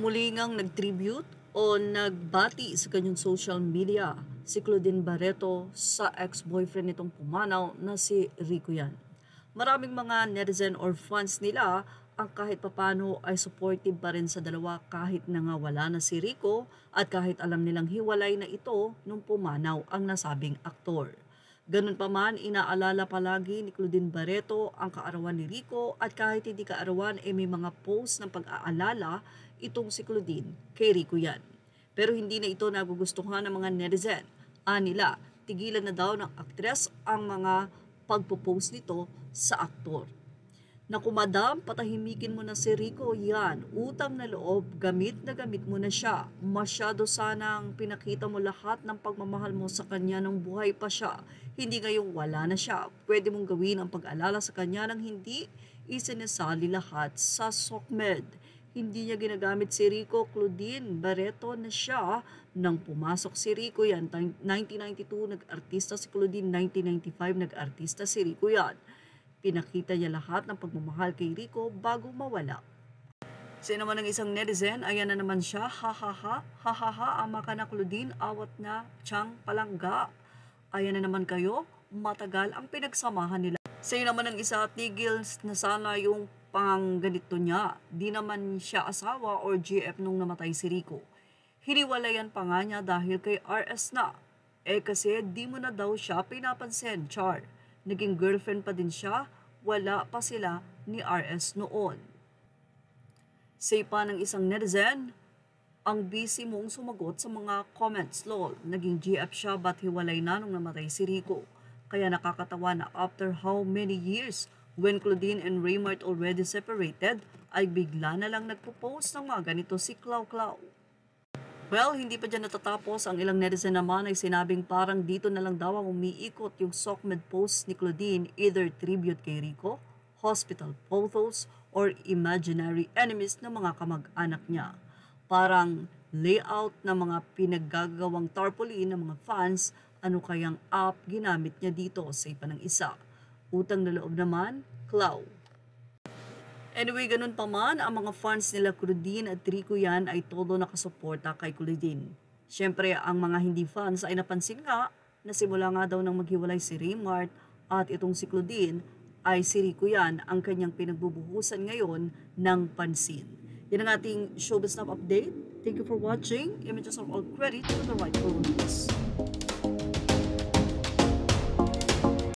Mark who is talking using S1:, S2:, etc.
S1: Muli ngang nag-tribute o nagbati sa kanyang social media si Claudine Barreto sa ex-boyfriend nitong pumanaw na si Rico Yan. Maraming mga netizen or fans nila ang kahit papano ay supportive pa rin sa dalawa kahit na nga wala na si Rico at kahit alam nilang hiwalay na ito nung pumanaw ang nasabing aktor. Ganun pa man, inaalala palagi ni Claudine Barreto ang kaarawan ni Rico at kahit hindi kaarawan may mga post ng pag-aalala itong si Claudine kay Rico Yan. Pero hindi na ito nagugustuhan ng mga netizen. Anila, tigilan na daw ng aktres ang mga pagpo-post nito sa aktor. Naku madam, patahimikin mo na si Rico Yan. Utang na loob, gamit na gamit mo na siya. Masyado sanang pinakita mo lahat ng pagmamahal mo sa kanya nung buhay pa siya. Hindi ngayong wala na siya. Pwede mong gawin ang pag-alala sa kanya nang hindi isinasali lahat sa SOCMED. Hindi niya ginagamit si Rico Claudine Barreto na siya nang pumasok si Rico Yan. 1992 nag-artista si Claudine, 1995 nag-artista si Rico Yan. Pinakita niya lahat ng pagmamahal kay Rico bago mawala. Sino naman ng isang netizen, ayan na naman siya, ha, ama ka na Claudine, awat na, tiyang palangga. Ayan na naman kayo, matagal ang pinagsamahan nila. Sa'yo naman ng isa, tigil na sana yung pang ganito niya. Di naman siya asawa or GF nung namatay si Rico. Hiniwalayan pa nga niya dahil kay RS na. Kasi di mo na daw siya pinapansin, char. Naging girlfriend pa din siya, wala pa sila ni RS noon. Say pa ng isang netizen, ang busy mong sumagot sa mga comments, lol. Naging GF siya ba't hiwalay na nung namatay si Rico? Kaya nakakatawa na after how many years, when Claudine and Raymart already separated, ay bigla na lang nagpo-post ng mga ganito si Clau Clau. Well, hindi pa dyan natatapos. Ang ilang netizen naman ay sinabing parang dito na lang daw ang umiikot yung SOCMED post ni Claudine, either tribute kay Rico, hospital photos, or imaginary enemies ng mga kamag-anak niya. Parang layout ng mga pinaggagawang tarpaulin ng mga fans, ano kayang app ginamit niya dito sa ipa ng isa. Utang na loob naman, Clau. Anyway, ganun pa man, ang mga fans nila Claudine at Rico Yan ay todo nakasuporta kay Claudine. Siyempre, ang mga hindi fans ay napansin nga na simula nga daw nang maghiwalay si Raymart at itong si Claudine ay si Rico Yan ang kanyang pinagbubuhusan ngayon ng pansin. Yan ang ating Showbiz Snap update. Thank you for watching. Images are all credit to the right news.